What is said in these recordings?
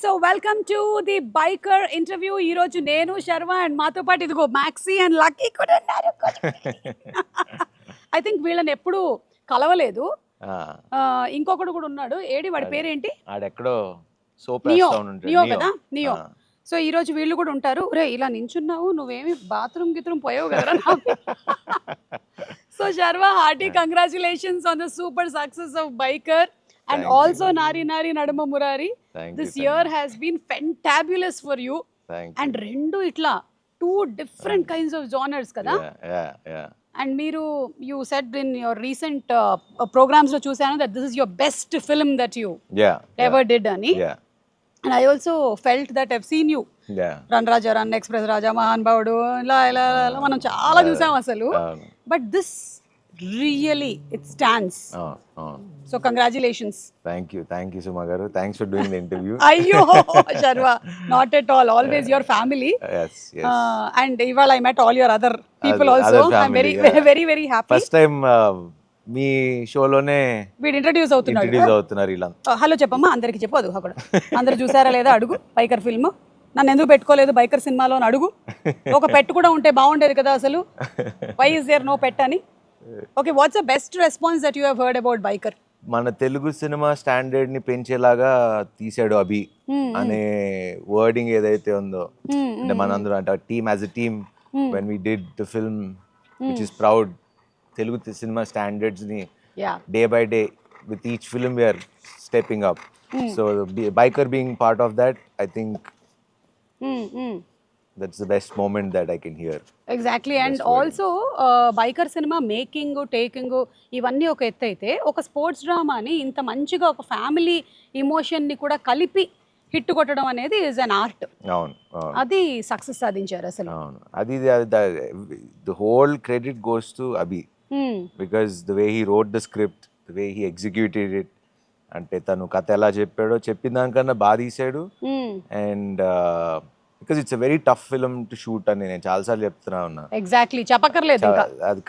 So welcome to the biker interview. ఈ రోజు నేను శర్వ అండ్ మాతో పాటు ఇదిగో మ్యాక్సీ అండ్ లక్కీ కూడా ఉన్నారు. ఐ థింక్ వీళ్ళని ఎప్పుడు కలవలేదు. ఇంకొకడు కూడా ఉన్నాడు. ఏడి వాడి పేరేంటి? ఆడెక్కడో నియో. నియో కదా, నియో. సో ఈ రోజు వీళ్ళు కూడా ఉంటారు. రే ఇలా నించున్నావు, నువ్వేమి బాత్రూమ్ గిత్రూమ్ పోయావు కదా. So Sharva, hearty congratulations on the super success of Biker. And Thank also you. Nari Nari Nadama Murari. This year has been fantabulous for you. And rendu itla two different kinds of genres kada. Yeah. And Miru, you said in your recent programs lo chusanu that this is your best film that you ever did ani. Yeah. And I also felt that I've seen you. Yeah. Run Raja, Run Express Raja, Mahan Baudu, la manam chaala chusam asalu. But this really, it stands. So congratulations. Thank you Suma garu. Thanks for doing the interview. Ayyo Sharva, not at all, always your family. Yes. And even I met all your other people also. I'm very happy. First time మీ షోలోనే వీడు introduce అవుతున్నారు ఇలా. Hello చెప్పమ్మా, అందరికి చెప్పదు అక్కడ. అందరు చూసారా లేదా అడుగు. బైకర్ ఫిల్మ్ నన్ను ఎందుకు పెట్టుకోలేదు బైకర్ సినిమాలో అని అడుగు. ఒక పెట్ కూడా ఉంటే బాగుండేది కదా అసలు. వై ఇస్ దేర్ నో పెట్ అని. Okay, what's the best response that you have heard about biker? మన తెలుగు సినిమా స్టాండర్డ్ ని పెంచేలాగా తీసాడు అభి అనే వర్డింగ్ ఏదైతే ఉందో, అంటే మనందరం అంటే team as a team when we did the film which is proud, Telugu cinema standards ని day by day with each film we're stepping up. So Biker being part of that, I think that's the best moment that I can hear. Exactly. And also biker cinema making, taking ఇవన్నీ ఒక ఎత్తు అయితే, ఒక sports డ్రామాని ఇంత మంచిగా ఒక family emotion ని కూడా కలిపి హిట్ కొట్టడం అనేది ఇస్ అన్ ఆర్ట్. అవును, అది సక్సెస్ సాధించారు అసలు. అవును, అది the whole credit goes to Abhi because the way he wrote the script, the way he executed it, అంటే తను కథ ఎలా చెప్పాడో చెప్పిన దానికన్నా బాగా తీసాడు. And because it's a very tough film to shoot అని నేను చాలాసార్లు చెప్తున్నా ఉన్నా. ఎగ్జాక్ట్లీ, చెప్పక్కర్లేదు, అది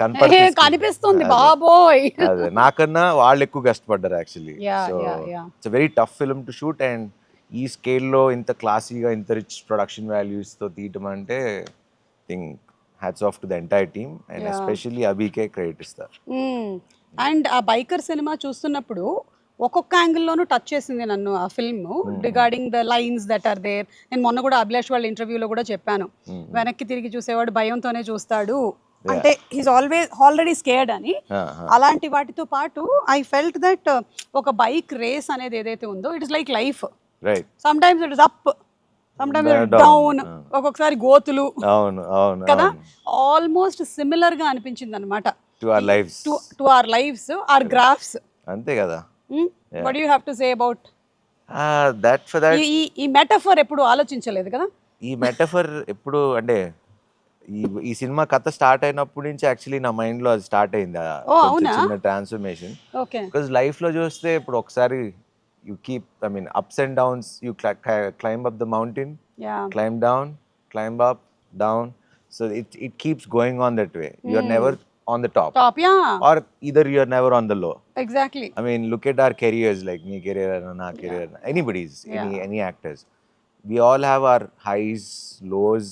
కనిపిస్తుంది బాబోయ్. అదే నాకన్నా వాళ్ళు ఎక్కువ కష్టపడ్డారు actually. So it's very tough film to shoot. And ఈ స్కేల్లో ఇంత క్లాసీగా, ఇంత రిచ్ ప్రొడక్షన్ వాల్యూస్ తో తీయటం అంటే think hats off to the entire team and especially అభికే క్రెడిట్ ఇస్తారు. అండ్ ఆ బైకర్ సినిమా చూస్తున్నప్పుడు ఒక్కొక్క యాంగిల్లోనూ టచ్ చేసింది నన్ను ఆ film, regarding the lines that are there. నేను మొన్న కూడా అభిలాష్ వాళ్ళ ఇంటర్వ్యూలో కూడా చెప్పాను, వెనక్కి తిరిగి చూసేవాడు భయంతోనే చూస్తాడు, అంటే హీస్ ఆల్రెడీ స్కేర్డ్ అని. అలాంటి వాటితో పాటు ఐ ఫెల్ట్ దట్ ఒక బైక్ రేస్ అనేది ఏదైతే ఉందో, it is like life. Sometimes it is up, sometimes it is down, ఒక్కొక్కసారి గోతులు కదా. ఆల్మోస్ట్ సిమిలర్ గా అనిపించింది అనమాట to our lifes, our graphs. అంతే కదా. What do you have to say about that? For that, ఈ metaphor ఎప్పుడు ఆలోచించలేదు కదా. ఈ మెటఫర్ ఎప్పుడు అంటే ఈ సినిమా కథ స్టార్ట్ అయినప్పటి నుంచి యాక్చువల్లీ నా మైండ్ లో అది స్టార్ట్ అయింది, చిన్న ట్రాన్స్ఫర్మేషన్. బికాజ్ లైఫ్ లో చూస్తే ఇప్పుడు ఒకసారి you keep, I mean ups and downs, you climb up the mountain, climb down, climb up, down. So it keeps going on that way. You are never on the top, or either you are never on the low. Exactly. I mean, look at our careers, like me career and na career, anybody's, any actors. We all have our highs, lows,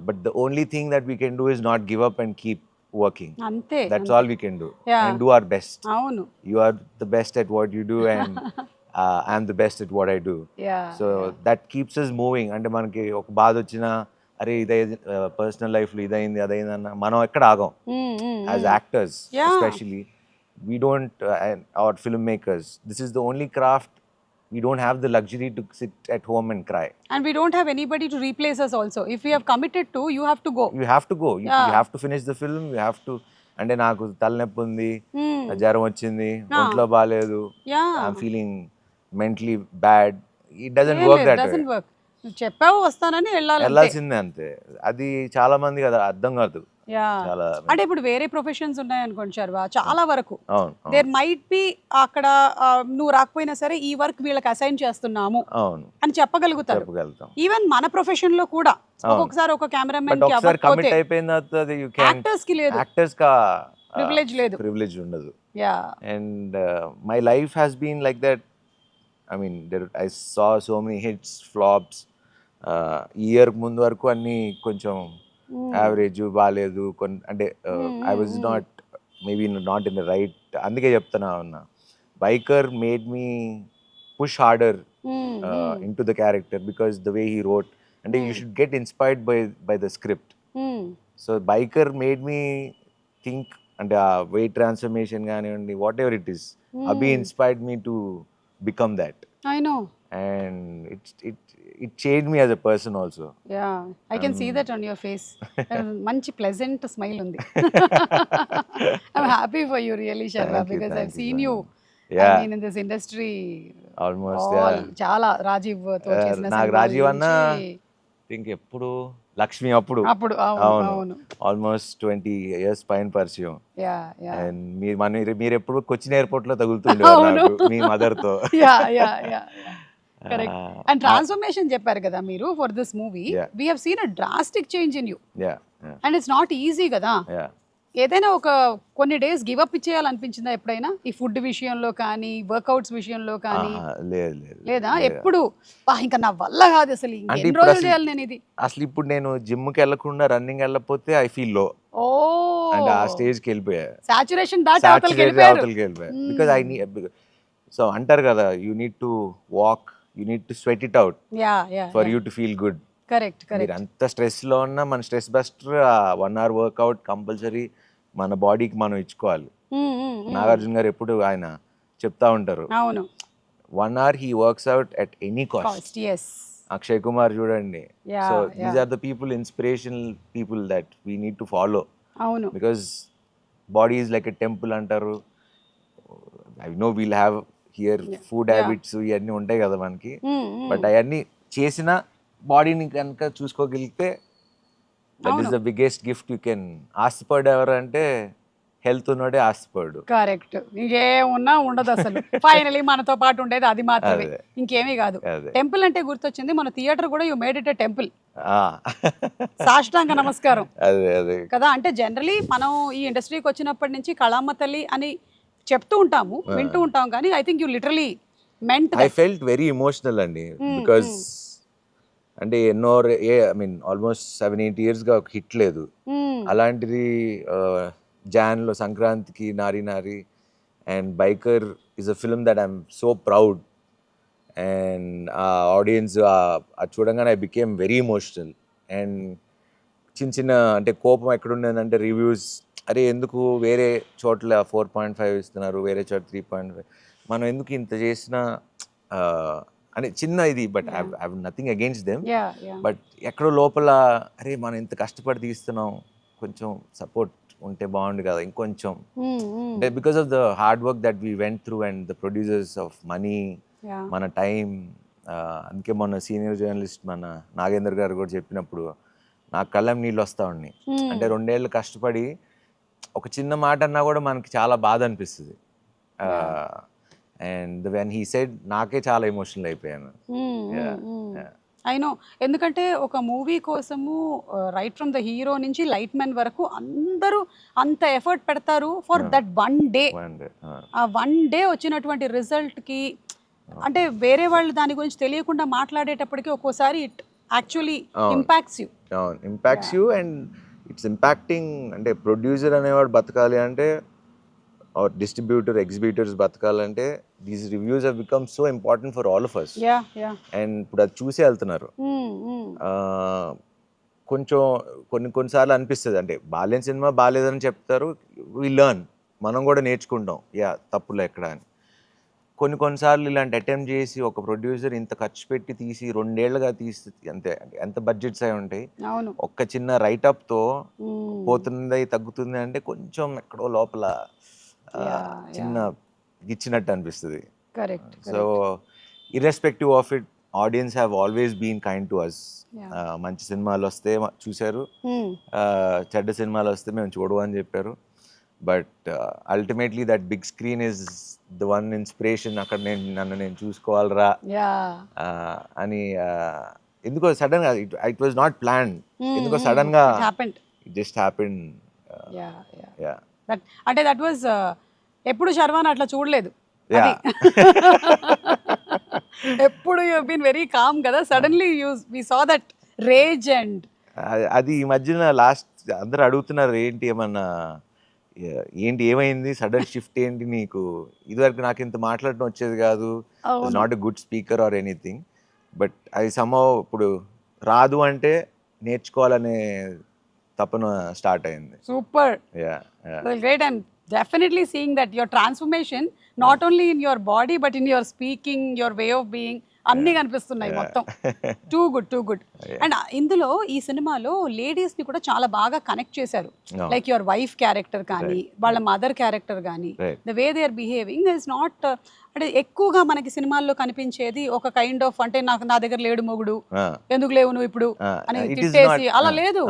but the only thing that we can do is not give up and keep working. Ante, that's all we can do. And do our best. Avunu, you are the best at what you do and I'm the best at what I do. So that keeps us moving. Ante manaki oka baad ochina, అరే ఇదే personal life లో ఇదైంది అదైందన్న మనం ఎక్కడ ఆగం. As actors especially we don't, hour film makers, this is the only craft. We don't have the luxury to sit at home and cry. And we don't have anybody to replace us also. If we have committed to, you have to go. You have to go. You have to finish the film. You have to. అంటే నాకు తలనొప్పి ఉంది, జ్వరం వచ్చింది, ఒంట్లో బాగాలేదు, I'm feeling mentally bad. It doesn't work that way. It doesn't work. చెప్పావు వస్తానని వెళ్ళాల్సిందే అంతే. అది చాలా మంది కదా అర్థం కాదు. అంటే ఇప్పుడు వేరే ప్రొఫెషన్స్ ఉన్నాయనుకోండి శర్వ, చాలా వరకు దేర్ మైట్ బి అక్కడ నువ్వు రాకపోయినా సరే ఈ వర్క్ వీళ్ళకి అసైన్ చేస్తున్నాము అని చెప్పగలుగుతారు. ఈవెన్ మన ప్రొఫెషన్ లో కూడా ఒక్కొక్కసారి ఒక కెమెరామెన్ కి కమిట్ అయిపోయిన యాక్టర్స్ కి లేదు, ప్రివిలేజ్ లేదు, ప్రివిలేజ్ ఉండదు. And my life has been like that I mean I saw so many hits flops. ఈ ఇయర్ ముందు వరకు అన్నీ కొంచెం యావరేజ్ బాగాలేదు అంటే I was not maybe not in the right. అందుకే చెప్తున్నా ఉన్నా, biker made me push harder into the character because the way he wrote, and you should get inspired by the script. So biker made me think, and weight transformation gaaniyandi, whatever it is, Abhi inspired me to become that. I know. And it changed me as a person also. Yeah, I can see that on your face. Manchi pleasant smile undi. I'm happy for you really, Sharva, because I've seen you. Yeah. I mean, in this industry, almost చాలా రాజీవ్ తో చేసిన నాకు రాజీవ్ అన్న think ఎప్పుడు లక్ష్మి అప్పుడు అవును almost 20 years పైన పరిచయం. యా యా అండ్ మీరు ఎప్పుడు కొచ్చిన్ ఎయిర్పోర్ట్ లో తగులుతుండేవారు నాకు మీ మదర్ తో. Yeah yeah yeah correct. And transformation చెప్పారు కదా మీరు for this movie. We have seen a drastic change in you. Yeah and it's not easy కదా. యా ఏదైనా ఒక కొన్ని డేస్ గివ్ అప్ ఇచ్చేయాలనిపించిందా ఎప్పుడైనా, ఈ ఫుడ్ విషయంలో కానీ వర్కౌట్స్ విషయంలో కానీ? లేదా ఎప్పుడు ఇంకా నా వల్ల కాదు అసలు ఎన్ని రోజులు చేయాలి నేను ఇది? అసలు ఇప్పుడు నేను జిమ్ కి వెళ్ళకుండా రన్నింగ్ వెళ్ళకపోతే ఐ ఫీల్ లో. ఓ అండ్ ఆ స్టేజ్ కి వెళ్ళిపోయా, సాచురేషన్ దాటి అవతలకి వెళ్ళిపోయారు. బికాజ్ ఐ నీడ్, సో అంటారు కదా, you need to walk, you need to sweat it out for you to feel good. Correct correct. మీరు అంత స్ట్రెస్ లో ఉన్నా మన stress buster 1 hour workout compulsory మన బాడీకి మనం ఇచ్చుకోవాలి. నాగార్జున గారు ఎప్పుడు ఆయన చెప్తా ఉంటారు, అవును, 1 hour he works out at any cost. Yes. Akshay Kumar చూడండి. So these are the people, inspirational people that we need to follow. అవును, because body is like a temple అంటారు. I know we'll have here food habits ఇవన్నీ ఉంటాయి కదా మనకి, but అవన్నీ చేసిన బాడీని కనుక చూసుకోగలిగితే that is the biggest gift you can. ఆస్తిపడు ఎవరు అంటే హెల్త్ ఉన్నాడే ఆస్తిపడు. కరెక్ట్. ఇంకేమున్నా ఉండదు అసలు. ఫైనలీ మనతో పాటు ఉండేది అది మాత్రమే, ఇంకేమీ కాదు. టెంపుల్ అంటే గుర్తొచ్చింది, మన థియేటర్ కూడా you made it a temple. సాష్టాంగ నమస్కారం కదా. అంటే జనరలీ మనం ఈ ఇండస్ట్రీకి వచ్చినప్పటి నుంచి కళామ్మ తల్లి అని చెప్తూ ఉంటాము, వింటూ ఉంటాం, కానీ I think you literally meant. I felt very emotional అండి, బికాజ్ అంటే ఎన్నో ఐ మీన్ ఆల్మోస్ట్ 7-8 yearsగా ఒక హిట్ లేదు. అలాంటిది జాన్లో సంక్రాంతికి నారీ నారీ and biker is a film that I'm so proud. And ఆ ఆడియన్స్ అది చూడంగానే I became very emotional. And చిన్న అంటే కోపం ఎక్కడుండేదంటే రివ్యూస్, అరే ఎందుకు వేరే చోట్ల 4.5 ఇస్తున్నారు, వేరే చోట 3.5, మనం ఎందుకు ఇంత చేసినా అని చిన్న ఇది. But I have nothing against them, but ఎక్కడో లోపల అరే మనం ఇంత కష్టపడి తీస్తున్నాం, కొంచెం సపోర్ట్ ఉంటే బాగుండు కదా ఇంకొంచెం. అంటే because of the hard work that we went through and the producers of money, మన టైం. అందుకే మొన్న సీనియర్ జర్నలిస్ట్ మన నాగేందర్ గారు కూడా చెప్పినప్పుడు నాకు కళ్ళం నీళ్ళు వస్తా ఉన్నాయి. అంటే 2 ఏళ్ళు కష్టపడి ఒక చిన్న మాట అన్నా కూడా మనకి చాలా బాధ అనిపిస్తుంది. అండ్ వెన్ హీ సెడ్ నాకే చాలా ఎమోషనల్ అయిపోయాను. ఐ నో, ఎందుకంటే ఒక మూవీ కోసము రైట్ ఫ్రమ్ ద హీరో నుంచి లైట్ మ్యాన్ వరకు అందరూ అంత ఎఫర్ట్ పెడతారు ఫర్ దట్ 1 day. ఆ 1 day వచ్చినటువంటి రిజల్ట్కి అంటే వేరే వాళ్ళు దాని గురించి తెలియకుండా మాట్లాడేటప్పటికి ఒక్కోసారి it actually impacts you. Impacts you and it's impacting. అంటే ప్రొడ్యూసర్ అనేవాడు బతకాలి అంటే, or distributor, exhibitors బతకాలంటే these reviews have become so important for all of us. And ఇప్పుడు అది చూసే వెళ్తున్నారు. కొంచెం కొన్నిసార్లు అనిపిస్తుంది, అంటే బాలేని సినిమా బాలేదని చెప్తారు, వి లెర్న్, మనం కూడా నేర్చుకుంటాం తప్పులు ఎక్కడ అని. కొన్నిసార్లు ఇలాంటి అటెంప్ట్ చేసి ఒక ప్రొడ్యూసర్ ఇంత ఖర్చు పెట్టి తీసి 2 ఏళ్ళుగా తీసి అంతే ఎంత బడ్జెట్స్ అయి ఉంటాయి, ఒక్క చిన్న రైటప్తో పోతుంది తగ్గుతుంది అంటే కొంచెం ఎక్కడో లోపల చిన్న గిచ్చినట్టు అనిపిస్తుంది. So irrespective of it, audience have always been kind to us. మంచి సినిమాలు వస్తే చూశారు, చెడ్డ సినిమాలు వస్తే మేము చూడవు అని చెప్పారు. But ultimately that big screen is the one inspiration. అక్కడ నన్ను నేను చూసుకోవాలరా అని ఎందుకో సడన్ గా, ఇట్ వాజ్ నాట్ ప్లాన్, ఎందుకో సడన్ గా ఇట్ జస్ట్ హ్యాపెండ్. అంటే దట్ వాజ్ ఎప్పుడు శర్వాన్ అట్లా చూడలేదు. ఎప్పుడు యూ బీన్ వెరీ కామ్ కదా, suddenly we saw that rage and అది ఈ మధ్యన లాస్ట్ అందరూ అడుగుతున్నారు ఏంటి ఏమన్నా ఏంటి ఏమైంది సడన్ షిఫ్ట్ ఏంటి నీకు, ఇదివరకు నాకు ఇంత మాట్లాడడం వచ్చేది కాదు, not a good speaker or anything, but అది somehow ఇప్పుడు రాదు అంటే నేర్చుకోవాలనే తపన స్టార్ట్ అయింది. Super, yeah great, and definitely seeing that your transformation not only in your body but in your speaking, your way of being, అన్నీ కనిపిస్తున్నాయి మొత్తం. Too good. అండ్ ఇందులో ఈ సినిమాలో లేడీస్ ని కూడా చాలా బాగా కనెక్ట్ చేశారు, లైక్ యువర్ వైఫ్ క్యారెక్టర్ కానీ వాళ్ళ మదర్ క్యారెక్టర్ కానీ, the way they are behaving is not, అంటే ఎక్కువగా మనకి సినిమాల్లో కనిపించేది ఒక కైండ్ ఆఫ్, అంటే నా దగ్గర లేడు మొగుడు, ఎందుకు లేవు నువ్వు ఇప్పుడు అని తిట్టేసి అలా లేదు,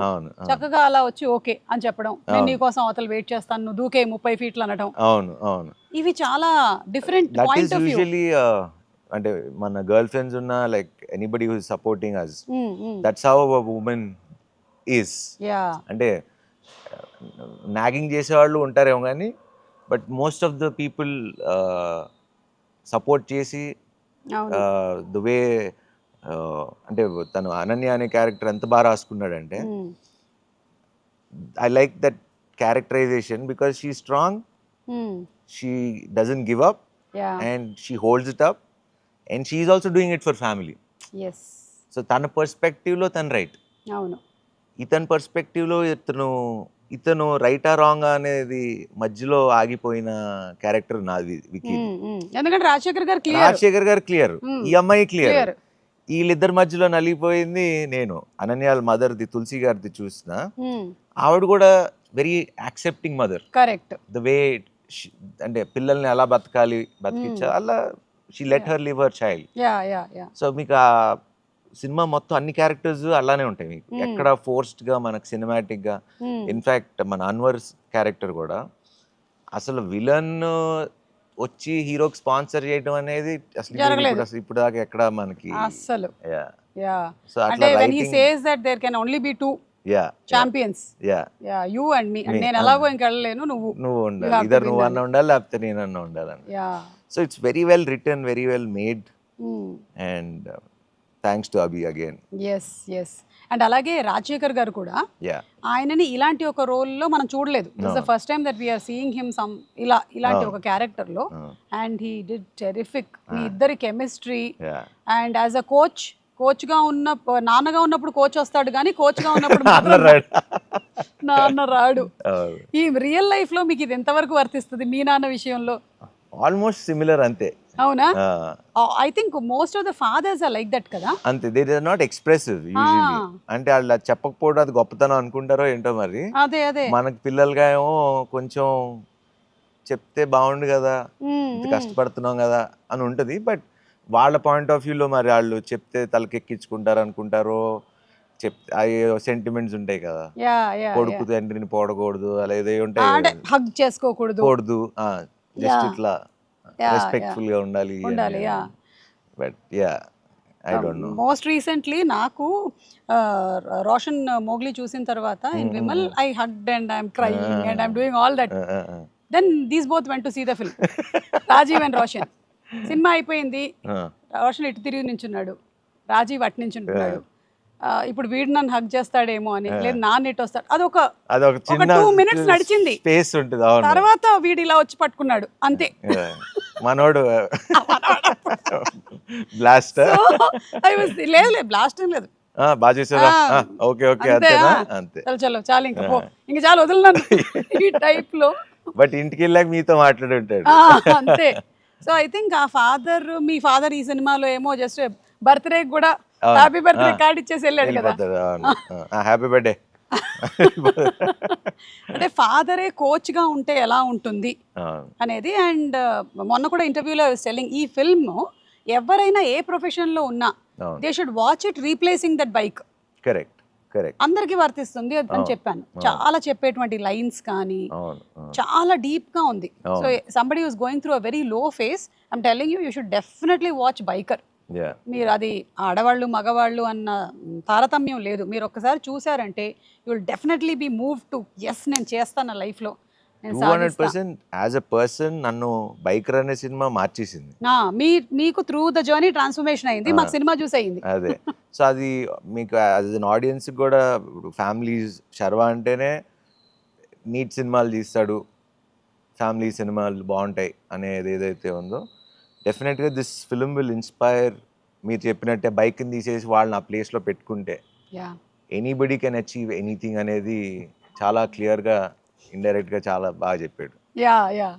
చక్కగా అలా వచ్చి ఓకే అని చెప్పడం, నేను నీకోసం అవతల వెయిట్ చేస్తాను, నువ్వు దూకే 30 ఫీట్లు అనడం, ఇవి చాలా డిఫరెంట్ పాయింట్ ఆఫ్ వ్యూ. అంటే మన గర్ల్ ఫ్రెండ్స్ ఉన్న like anybody who is supporting us, that's how a women is. అంటే నాగింగ్ చేసేవాళ్ళు ఉంటారేమో కానీ but most of the people support చేసి ద వే, అంటే తను అనన్య అనే క్యారెక్టర్ ఎంత బాగా రాసుకున్నాడంటే I like that characterisation because she strong, she doesn't give up and she holds it up and she is also doing it for family. Yes. So tana perspective lo tan right, avunu itan perspective lo itanu right or wrong anedi మధ్యలో ఆగిపోయిన character నాది wiki. ఎందుకంటే రాజశేఖర్ గారు clear, ఈ అమ్మాయి clear, వీళ్ళిద్దరి మధ్యలో నలిగిపోయింది నేను. అనన్యాల మదర్ది తులసి గారిది చూసిన ఆవిడ కూడా very accepting mother, correct, the way అంటే పిల్లల్ని ఎలా బతికించా అలా she let her live her child. So మీకు ఆ సినిమా మొత్తం అన్ని క్యారెక్టర్స్ అలానే ఉంటాయి మీకు, ఎక్కడ ఫోర్స్డ్ గా మనకు సినిమాటిక్ గా. ఇన్ఫాక్ట్ మన అన్వర్ క్యారెక్టర్ కూడా అసలు విలన్ వచ్చి హీరోకి స్పాన్సర్ చేయడం అనేది అసలు ఇప్పుడు దాకా ఎక్కడ మనకి అసలు. సో అట్లా when he says that there can only be two champions, you and me, and నేను ఎలాగో ఇంకెళ్ళలేను, నువ్వు ఉండాలి, ఇద్దరు నువ్వు అన్న ఉండాలి లేకపోతే నేనన్నా ఉండాలని. So it's very well written, very well made, and thanks to Abhi again. Yes. And అలాగే రాజశేఖర్ గారు కూడా ఆయనని ఇలాంటి ఒక రోల్ లో మనం చూడలేదు. This the first time that we are seeing him some ఇలాంటి ఒక క్యారెక్టర్ లో, అండ్ హీ డిడ్ టెరిఫిక్. మీ ఇద్దరి chemistry, and as a coach గా ఉన్న, నాన్నగా ఉన్నప్పుడు కోచ్ వస్తాడు కానీ కోచ్ గా ఉన్నప్పుడు నాన్న రాడు. ఈ రియల్ లైఫ్ లో మీకు ఇది ఎంతవరకు వర్తిస్తుంది మీ నాన్న విషయంలో? ఆల్మోస్ట్ సిమిలర్ అంతే. అవునా? I think most of the fathers are like that కదా. అంతే, they are not expressive usually. అంటే వాళ్ళు చెప్పకపోవడం అది గొప్పతనం అనుకుంటారో ఏంటో మరి. అదే మనకి పిల్లలుగా ఏమో కొంచెం చెప్తే బాగుండు కదా, కష్టపడుతున్నాం కదా అని ఉంటది. బట్ వాళ్ళ పాయింట్ ఆఫ్ వ్యూలో మరి వాళ్ళు చెప్తే తలకెక్కించుకుంటారు అనుకుంటారో, చెప్తే అయ్యో సెంటిమెంట్స్ ఉంటాయి కదా, కొడుకు తండ్రిని పోడకూడదు, అలా ఏదో ఉంటాయి, హగ్ చేసుకోకూడదు, జస్ట్ ఇట్లా రెస్పెక్ట్ఫుల్ గా ఉండాలి. But I don't know. Most recently నాకు రోషన్ మోగ్లీ చూసిన తర్వాత in Vimal I hugged and I'm crying and I'm doing all that. Then these both went to see the film, Rajeev and Roshan. సినిమా అయిపోయింది, రోషన్ ఇటు తిరిగి నించున్నాడు, రాజీవ్ అటు నించుంటున్నాడు. ఇప్పుడు వీడు నన్ను హగ్ చేస్తాడేమో అని, లేదు నాన్న ఇటు వస్తాడు, అదొక 2 minutes నడిచింది, స్పేస్ ఉంటుంది. తర్వాత వీడు ఇలా వచ్చి పట్టుకున్నాడు అంతే. మనోడు బ్లాస్ట్ లేదు బ్లాస్ట్ ఏం లేదు, బాగా చేసారా, ఓకే అంతే, చలో చాలు, ఇంకా చాలు వదిలినాను ఈ టైప్ లో. బట్ ఇంటికి వెళ్ళాక మీతో మాట్లాడి ఉంటాడు అంతే. So I think me father ఈ సినిమాలో ఏమో జస్ట్ బర్త్డే కూడా హ్యాపీ బర్త్డే కార్డ్ ఇచ్చేసి వెళ్ళాడు కదా, హ్యాపీ బర్త్డే. అంటే ఫాదరే కోచ్ గా ఉంటే ఎలా ఉంటుంది అనేది. అండ్ మొన్న కూడా ఇంటర్వ్యూలో సెల్లింగ్, ఈ ఫిల్మ్ ఎవరైనా ఏ ప్రొఫెషన్ లో ఉన్నా they should watch it replacing that bike. Correct, అందరికి వర్తిస్తుంది అని చెప్పాను. చాలా చెప్పేటువంటి లైన్స్ కానీ చాలా డీప్ గా ఉంది. So somebody was going through a very low face, I'm telling you should definitely watch biker. మీరు అది ఆడవాళ్ళు మగవాళ్ళు అన్న తారతమ్యం లేదు, మీరు ఒక్కసారి చూసారంటే you will definitely be move to yes నేను చేస్తాను లైఫ్లో నేను 200% యాజ్ అ పర్సన్ నన్ను బైకర్ అనే సినిమా మార్చేసింది. మీకు త్రూ ద జర్నీ ట్రాన్స్ఫర్మేషన్ అయింది, మాకు సినిమా చూసి అయింది. అదే సో అది మీకు యాజ్ అన్ ఆడియన్స్ కూడా ఫ్యామిలీస్ శర్వా అంటేనే నీట్ సినిమాలు తీస్తాడు, ఫ్యామిలీ సినిమాలు బాగుంటాయి అనేది ఏదైతే ఉందో డెఫినెట్గా దిస్ ఫిల్మ్ విల్ ఇన్స్పైర్. మీరు చెప్పినట్టే బైక్ని తీసేసి వాళ్ళని ఆ ప్లేస్లో పెట్టుకుంటే ఎనీబడి కెన్ అచీవ్ ఎనీథింగ్ అనేది చాలా క్లియర్గా ఇండైరెక్ట్గా చాలా బాగా చెప్పాడు. Yeah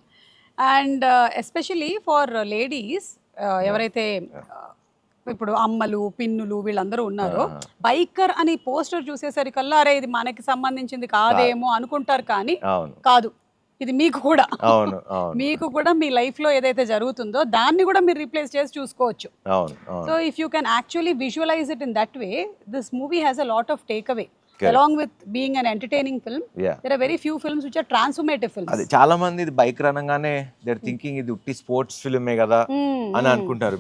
and especially for ladies ఎవరైతే ఇప్పుడు అమ్మలు పిన్నులు వీళ్ళందరూ ఉన్నారో బైకర్ అని పోస్టర్ చూసేసరికల్లా అరే ఇది మనకి సంబంధించింది కాదేమో అనుకుంటారు, కానీ కాదు, ఇది మీకు కూడా మీకు కూడా మీ లైఫ్ లో ఏదైతే జరుగుతుందో దాన్ని కూడా మీరు రీప్లేస్ చేసి చూసుకోవచ్చు. So if you can actually visualise it in that way, this movie has a lot of take away. Along with being an entertaining film, there are very few films which are transformative films. అది చాలా మంది ఇది bike అనగానే they are thinking ఇది ఉట్టి sports ఫిల్మే కదా అని అనుకుంటారు.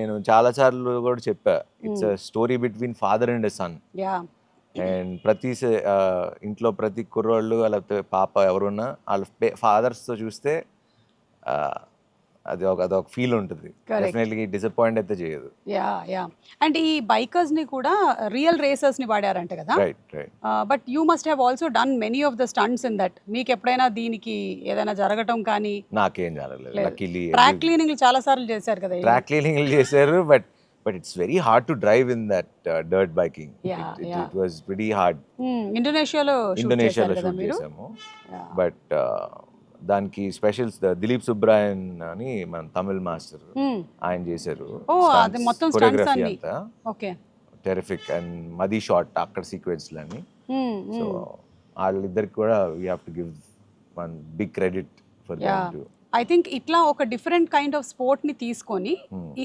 నేను చాలా సార్లు కూడా చెప్పా, it's a story between father and son. And ప్రతి ఇంట్లో ప్రతి కుర్రోళ్ళు లేకపోతే పాప ఎవరున్నా వాళ్ళ ఫాదర్స్తో చూస్తే అదొక ఫీల్ ఉంటుంది, డెఫినెట్లీ డిసప్పాయింట్ అయితే చేయదు. యా అండ్ ఈ బైకర్స్ ని కూడా రియల్ రేసర్స్ ని వాడారంట కదా, but you must have also done many of the stunts in that. మీకు ఎప్పుడైనా దీనికి ఏదైనా జరగటం కానీ? నాకేం జరగలేదు. ట్రాక్ క్లీనింగ్ చాలా సార్లు చేశారు కదా? ట్రాక్ క్లీనింగ్ చేశారు, but it's very hard to drive in that dirt biking. It was pretty hard. ఇండోనేషియాలో షూట్ చేసాము, బట్ దానికి స్పెషల్స్ దిలీప్ సుబ్రాయన్ అని మన తమిళ్ మాస్టర్ ఆయన చేశారు కొరియోగ్రఫీ అంతా. టెరిఫిక్ అండ్ మది షాట్ అక్కడ సీక్వెన్స్లని. సో వాళ్ళిద్దరికి కూడా we have to give one big credit for them too. I think ఇట్లా ఒక డిఫరెంట్ కైండ్ ఆఫ్ స్పోర్ట్ ని తీసుకొని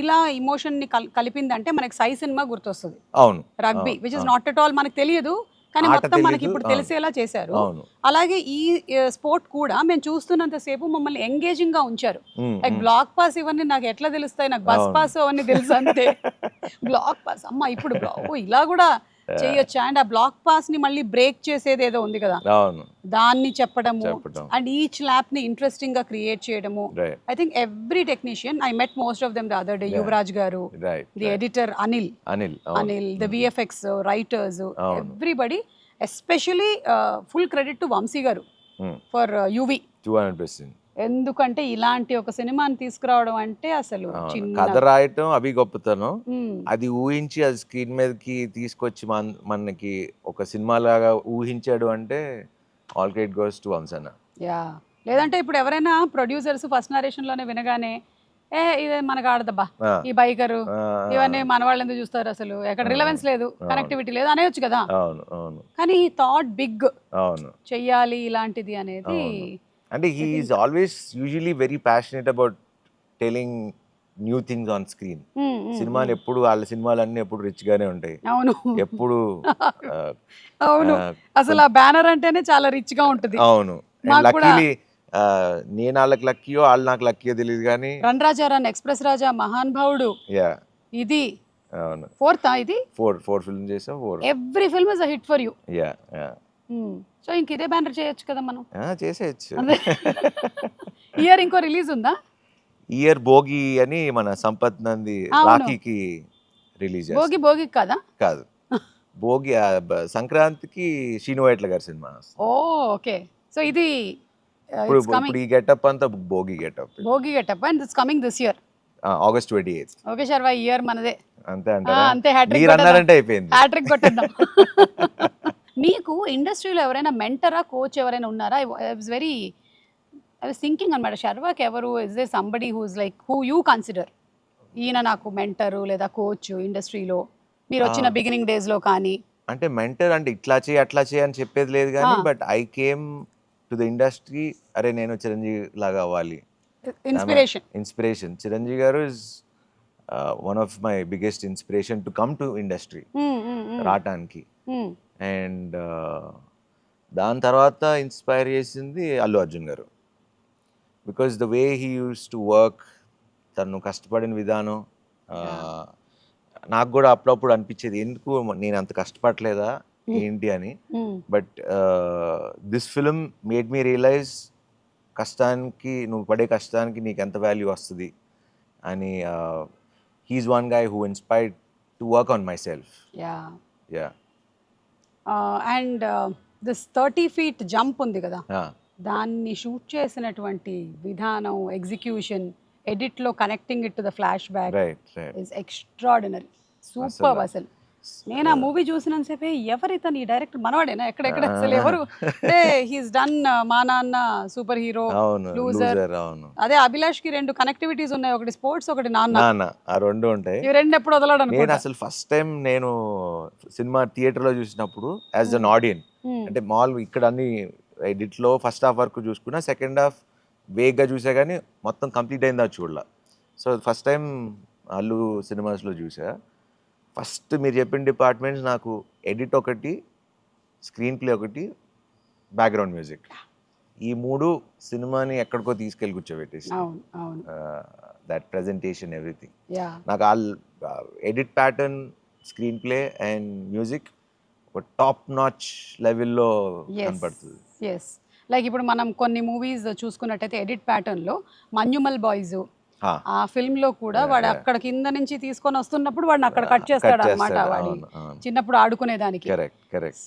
ఇలా ఇమోషన్ ని కలిపిందంటే మనకి సై సినిమా గుర్తొస్తుంది. అవును, rugby which is not at all మనకు తెలియదు, కానీ మొత్తం మనకి ఇప్పుడు తెలిసేలా చేశారు. అలాగే ఈ స్పోర్ట్ కూడా మేము చూస్తున్నంత సేపు మమ్మల్ని ఎంగేజింగ్ గా ఉంచారు. లైక్ బ్లాక్ పాస్ ఇవన్నీ నాకు ఎట్లా తెలుస్తాయి, నాకు బస్ పాస్ అవన్నీ తెలుసు అంతే. బ్లాక్ పాస్ అమ్మ ఇప్పుడు ఇలా కూడా చేయొచ్చా? అండ్ ఆ బ్లాక్ పాస్ ని మళ్ళీ బ్రేక్ చేసేది ఏదో ఉంది కదా, దాన్ని చెప్పడము అండ్ ఈచ్ ల్యాప్ ని ఇంట్రెస్టింగ్ గా క్రియేట్ చేయడము. I think every technician, I met most of them the other day, Yuvraj గారు, the editor Anil, the VFX writers, everybody, especially full credit to Vamsi గారు ఫర్ యువి. 200%. ఎందుకంటే ఇలాంటి ఒక సినిమాని తీసుకురావడం అంటే అసలు కథ రాయటం అవి గొప్పతనం, అది ఊహించి అది స్క్రీన్ మీదకి తీసుకొచ్చి మనకి ఒక సినిమా లాగా ఊహించాడు అంటే ఆల్ క్రెడిట్ గోస్ టు వంశన్న. లేదంటే ఇప్పుడు ఎవరైనా ప్రొడ్యూసర్స్ ఫస్ట్ నరేషన్ లోనే వినగానే ఇది మనకు ఆడదబ్బా ఈ బైకరు ఇవన్నీ మన వాళ్ళు ఎందుకు చూస్తారు, అసలు ఎక్కడ రిలవెన్స్ లేదు, కనెక్టివిటీ లేదు అనేవచ్చు కదా. కానీ ఈ థాట్ బిగ్ చెయ్యాలి ఇలాంటిది అనేది. అంటే he is always usually very passionate about telling new things on screen. సినిమాలు ఎప్పుడు వాళ్ళ సినిమాలన్నీ ఎప్పుడు రిచ్ గానే ఉంటాయి. అవును, ఎప్పుడు అవును, అసలు ఆ బ్యానర్ అంటేనే చాలా రిచ్ గా ఉంటుంది. అవును, లక్కీలీ నేను వాళ్ళకి లక్కీయో వాళ్ళు నాకు లక్కీయో తెలియదు కానీ రన్ రాజా రన్, ఎక్స్ప్రెస్ రాజా, మహాన్ భావుడు, ఇది అవును ఫోర్త్, ఇది ఫోర్ ఫిల్మ్ చేసాం. Every film is a hit for you. So ఇంక ఇదే బ్యానర్ చేయొచ్చు కదా మనం. చేసేయచ్చు. ఇయర్ ఇంకో రిలీజ్ ఉందా? ఇయర్ భోగి అని మన సంపత్ నంది రాఖీకి రిలీజ్. భోగి కదా? కాదు, భోగి సంక్రాంతికి శ్రీను వైట్ల గారి సినిమా. ఓకే, సో ఇది ఇప్పుడు ఈ గెటప్ అంతా Bhogi getup and it's coming this year August 28th. Okay Sharwa, year మనదే అంతే అంతే, అయిపోయింది, హ్యాట్రిక్ కొట్టేద్దాం. మీకు ఇండస్ట్రీలో ఎవరైనా మెంటరా, కోచ్ ఎవరైనా ఉన్నారా? ఐ వాజ్ థింకింగ్ అనమాట, శర్వాకి ఎవరు, is they somebody whose like who you consider, ఈయన నాకు మెంటరు లేదా కోచ్ ఇండస్ట్రీలో మీరు వచ్చిన బిగినింగ్ డేస్ లో? కానీ అంటే మెంటర్ అంటే ఇట్లా చేయి అట్లా చేయి అని చెప్పేది లేదు కానీ, but I came to the industry, అరే నేను చిరంజీవి లాగా అవ్వాలి, ఇన్స్పిరేషన్. చిరంజీవి గారు is one of my biggest inspiration to come to industry రావటానికి. అండ్ దాని తర్వాత ఇన్స్పైర్ చేసింది అల్లు అర్జున్ గారు, because the way he use to work, తను కష్టపడిన విధానం. నాకు కూడా అప్పుడప్పుడు అనిపించేది ఎందుకు నేను అంత కష్టపడలేదా ఏంటి అని, but this film made me realise కష్టానికి నువ్వు పడే కష్టానికి నీకు ఎంత వాల్యూ వస్తుంది అని he is one guy who inspired to work on myself. Yeah and this 30 feet jump ఉంది కదా, దాన్ని షూట్ చేసినటువంటి విధానం, ఎగ్జిక్యూషన్, ఎడిట్లో connecting it to the flashback is extraordinary, super. అసలు నేను ఆ మూవీ చూసినంతసేపే ఎవరితను ఈ డైరెక్టర్ మనవాడేనా ఎక్కడెక్కడ అసలు ఎవరు అంటే హీస్ డన్ మా నాన్న, సూపర్ హీరో, లూజర్. అదే అభిలాష్ కి 2 కనెక్టివిటీస్ ఉన్నాయి, ఒకటి స్పోర్ట్స్, ఒకటి నాన్న. ఆ 2 ఉంటాయి. ఇవి 2 ఎప్పుడు వదలడు అనుకో. నేను అసలు ఫస్ట్ టైం నేను సినిమా థియేటర్ లో చూసినప్పుడు యాజ్ అన్ ఆడియన్స్, అంటే మాల్ ఇక్కడ అన్ని ఎడిట్ లో ఫస్ట్ హాఫ్ వరకు చూసుకున్నా, సెకండ్ హాఫ్ వేగ్గా చూసా కానీ మొత్తం కంప్లీట్ అయిందా చూడలా. సో ఫస్ట్ టైం అల్లు సినిమాస్లో చూసా. ఫస్ట్ మీరు చెప్పిన డిపార్ట్మెంట్స్ నాకు ఎడిట్ ఒకటి, స్క్రీన్ ప్లే ఒకటి, బ్యాక్గ్రౌండ్ మ్యూజిక్, ఈ 3 సినిమాని ఎక్కడికో తీసుకెళ్ళి కూర్చోబెట్టేసి దట్ ప్రెజెంటేషన్ ఎవ్రీథింగ్. నాకు ఆ edit pattern, screen play and music ఒక టాప్ నాచ్ లెవెల్లో కనపడుతుంది. లైక్ ఇప్పుడు మనం కొన్ని మూవీస్ చూసుకున్నట్టయితే ఎడిట్ ప్యాటర్న్లో మన్యుమల్ బాయ్స్ ఆ ఫిల్మ్ లో కూడా వాడు అక్కడ కింద నుంచి తీసుకొని వస్తున్నప్పుడు వాడిని అక్కడ కట్ చేస్తాడు అనమాట, వాడి చిన్నప్పుడు ఆడుకునేదానికి.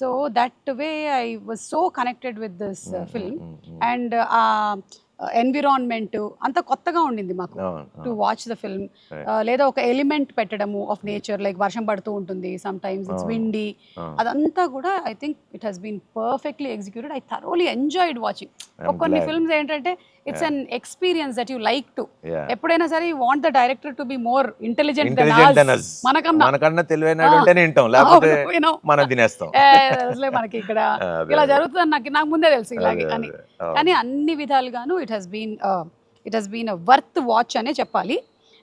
So that way I was so connected with this film. And ఆ ఎన్విరాన్మెంట్ అంత కొత్తగా ఉండింది మాకు టు వాచ్ ద ఫిల్మ్. లేదా ఒక ఎలిమెంట్ పెట్టడము ఆఫ్ నేచర్, లైక్ వర్షం పడుతూ ఉంటుంది, సమ్ టైమ్స్ ఇట్స్ విండీ, అదంతా కూడా I think it has been perfectly executed. I thoroughly enjoyed watching. కొన్ని ఫిల్మ్స్ ఏంటంటే it's an experience that you like to. ఎప్పుడైనా సరే you want the director to be more intelligent than us. మనకన్నా తెలివైనడు ఉంటేనే వింటాం, లేకపోతే మనం తినేస్తాం. మనకి ఇక్కడ ఇలా జరుగుతుంది నాకు ముందే తెలుసు ఇలాగే అని. కానీ అన్ని విధాలుగాను it has been a worth watch అనే చెప్పాలి.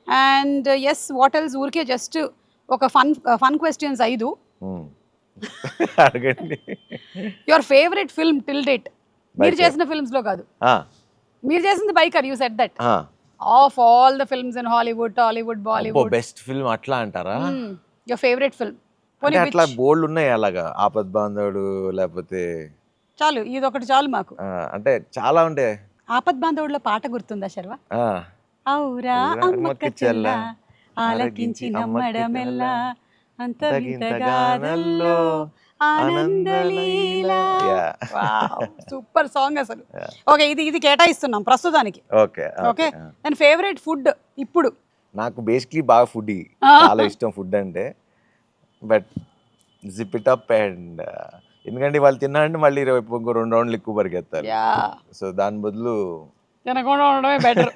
అండ్ ఎస్, వాట్ ఎల్స్, ఊరికే జస్ట్ ఒక fun questions 5. Your favourite film till date, మీరు చేసిన ఫిల్మ్స్ లో కాదు, మీరు చేసింది biker. You said that of all the films in Hollywood, Tollywood, Bollywood, best film అట్లా అంటారా? Your favourite film. అట్లా బోల్డ్ ఉన్నాయి అలాగా, ఆపద్ బాంధవుడు, లేకపోతే చాలు ఇది ఒకటి చాలు మాకు. అంటే చాలా ఉండే. ఆపద్ బాంధవుడులో పాట గుర్తుందా శర్వ? ఔరా అమ్మక్క చెల్ల ఆలకించి నమ్మడమెల్ల అంత వింతగానల్లో ఆనందలీలా. సూపర్ సాంగ్ అసలు. ఓకే, ఇది కేటాయిస్తున్నాం ప్రస్తుతానికి. ఓకే, అండ్ ఫేవరెట్ ఫుడ్ ఇప్పుడు? నాకు బేసిక్లీ బాగా ఫుడ్, చాలా ఇష్టం ఫుడ్ అంటే. But zip it up and ఎందుకంటే వాళ్ళు తిన్నారంటే మళ్ళీ ఇంకో 2 రౌండ్లు ఎక్కువ పరిగెత్తారు. సో దాని బదులు తినకుండా ఉండడమే బెటర్.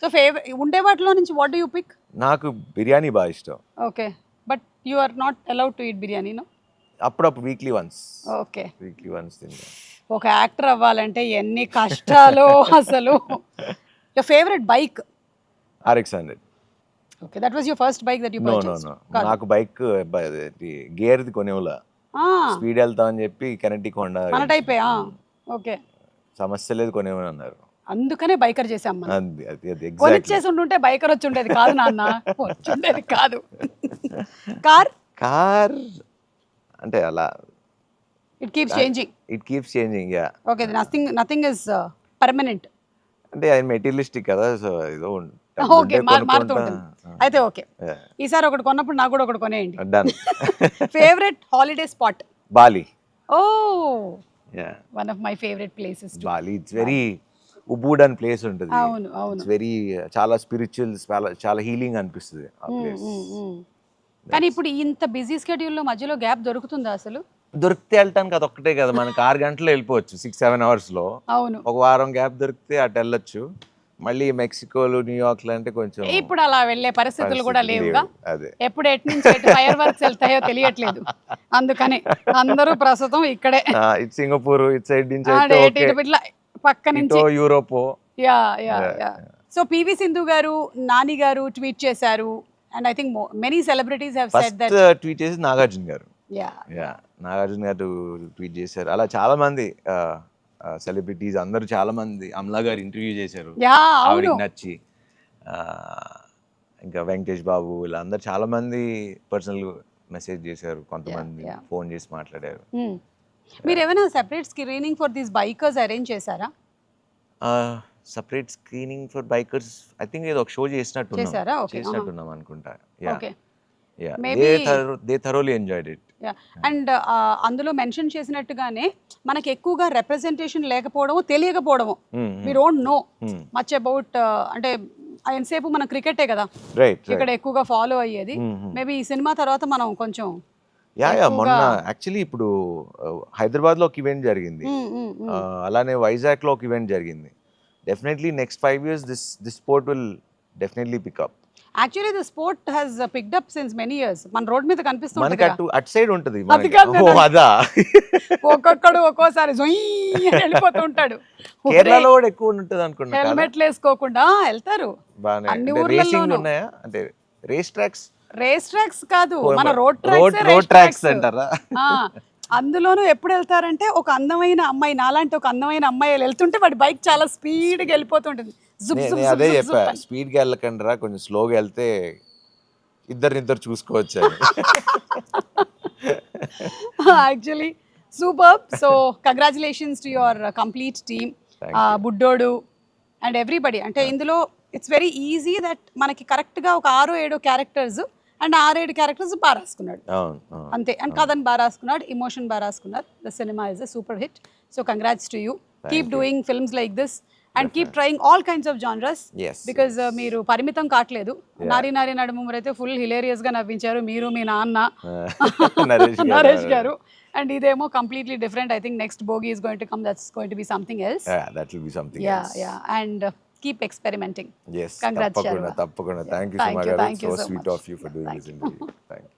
సో ఉండే వాటిలో నుంచి వాట్ డు యు పిక్? నాకు బిర్యానీ బాగా ఇష్టం. Okay, but you are not allowed to eat biryani, no? అప్పుడప్పుడు weekly once. Okay, weekly once తింటా. ఒక యాక్టర్ అవ్వాలంటే ఎన్ని కష్టాలు అసలు. Your favourite bike? RX-100. Okay, that was your first bike that you purchased? నాకు బైక్ గేర్ది కొనేవులా, స్పీడ్ వెళ్తా అని చెప్పి కెనెటిక్ హోండా మన టైపే. ఓకే, సమస్య లేదు కొనేమని అన్నారు, అందుకనే బైకర్ చేసాం. కొనిచ్చేసి ఉంటుంటే బైకర్ వచ్చి ఉండేది కాదు నాన్న, వచ్చుండేది కాదు. కార్ అంటే అలా it keeps changing. Yeah. Okay, nothing is permanent. అంటే అది మెటీరియలిస్టిక్ కదా, సో ఏదో ఓకే, మారుతూ ఉంటుంది. అయితే ఓకే, ఈసారి ఒకటి కొన్నప్పుడు నాకు కూడా ఒకటి కొనేయండి. Favourite holiday spot? Bali. Oh, one of my favourite places Bali. It's very ఉబూడన్ ప్లేస్ ఉంటుంది. అవును అవును, ఇట్స్ వెరీ చాలా స్పిరిచువల్, చాలా హీలింగ్ అనిపిస్తుంది ఆ ప్లేస్. కానీ ఇప్పుడు ఇంత బిజీ స్కెడ్యూల్లో మధ్యలో గ్యాప్ దొరుకుతుందా అసలు? దొరికితే వెళ్ళటానికి అది ఒక్కటే కదా, మనకి 6 గంటలు వెళ్ళిపోవచ్చు 6-7 అవర్స్లో. అవును, ఒక వారం గ్యాప్ దొరికితే అటు వెళ్ళొచ్చు. మళ్ళీ మెక్సికోలు, న్యూయార్క్ అంటే కొంచెం ఇప్పుడు అలా వెళ్ళే పరిస్థితులు కూడా లేవుగా. ఎప్పుడు ఎటు నుంచి ఫైర్ వర్క్స్ వెళ్తాయో తెలియట్లేదు, అందుకని అందరూ ప్రస్తుతం ఇక్కడే. ఇటు సింగపూర్, ఇటు సైడ్ నుంచి పక్క నుంచి Europe. Yeah yeah yeah. So PV Sindhu గారు, నాని గారు ట్వీట్ చేశారు. And I think many celebrities have said that. Tweet చేసి నాగార్జున గారు. నాగార్జున గారు ట్వీట్ చేశారు. అలా చాలా మంది సెలబ్రిటీస్ అందరూ చాలా మంది. అమలా గారు ఇంటర్వ్యూ చేశారు, ఆవిడకి నచ్చి. ఇంకా వెంకటేష్ బాబు, ఇలా అందరు చాలా మంది పర్సనల్ మెసేజ్ చేశారు, కొంతమంది ఫోన్ చేసి మాట్లాడారు. మీరు ఏమైనా separate screening for these bikers arrange చేశారా? Separate screening for bikers I think ఏదో ఒక షో చేశారా? Okay. చేసినట్టున్నాం అనుకుంటా. Okay. They thoroughly enjoyed it. And అందులో మెన్షన్ చేసినట్టుగానే మనకి ఎక్కువగా రిప్రజెంటేషన్ లేకపోవడము, తెలియకపోవడము, we don't know much about, అంటే ఎంతసేపు మన క్రికెటే కదా ఇక్కడ ఎక్కువగా ఫాలో అయ్యేది. మేబీ ఈ సినిమా తర్వాత మనం కొంచెం మొన్న యాక్చువల్లీ ఇప్పుడు హైదరాబాద్ లో ఒక ఈవెంట్ జరిగింది, అలానే వైజాగ్ లో ఒక ఈవెంట్ జరిగింది. Definitely next 5 years this sport will definitely pick up. Actually the sport has picked up since many years. మన రోడ్ మీద కనిపిస్తుంది, మనకి అటు సైడ్ ఉంటుంది. అదా ఒక్కొక్కడు ఒక్కోసారి వెళ్ళిపోతూ ఉంటాడు. కేరళలో కూడా ఎక్కువ ఉంటుంది అనుకుంటా. హెల్మెట్లు వేసుకోకుండా వెళ్తారు. అన్ని ఊర్లలో ఉన్నాయా అంటే రేస్ ట్రాక్స్ కాదు, మన రోడ్ ట్రాక్స్ అంటారా? అందులోనూ ఎప్పుడు వెళ్తారంటే ఒక అందమైన అమ్మాయి, నాలాంటి ఒక అందమైన అమ్మాయి వెళ్తుంటే వాడి బైక్ చాలా స్పీడ్గా వెళ్ళిపోతుంటుంది. అదే చెప్పా, స్పీడ్గా వెళ్ళకండి రా, కొంచెం స్లోగా వెళ్తే ఇద్దరు చూసుకోవచ్చు. Actually super. So congratulations to your complete team, బుడ్డోడు అండ్ ఎవ్రీబడి. అంటే ఇందులో ఇట్స్ వెరీ ఈజీ దట్ మనకి కరెక్ట్గా ఒక 6-7 క్యారెక్టర్స్ అండ్ 6-7 క్యారెక్టర్స్ బాగా రాసుకున్నాడు అంతే. అండ్ కథను బాగా రాసుకున్నాడు, ఇమోషన్ బాగా రాసుకున్నారు. The cinema is a super hit. So congrats to you. Keep doing films like this and keep trying all kinds of genres, because మీరు పరిమితం కావట్లేదు. నారీ నడుముమూరి అయితే ఫుల్ హిలేరియస్ గా నవ్వించారు మీరు, మీ నాన్న నరేష్ గారు. అండ్ ఇదేమో completely different. I think next bogie is going to come, that's going to be something else. That will be something else. And keep experimenting. Yes, Congrats, tappakunda. Thank you so much. So sweet of you for doing this interview. Thank you.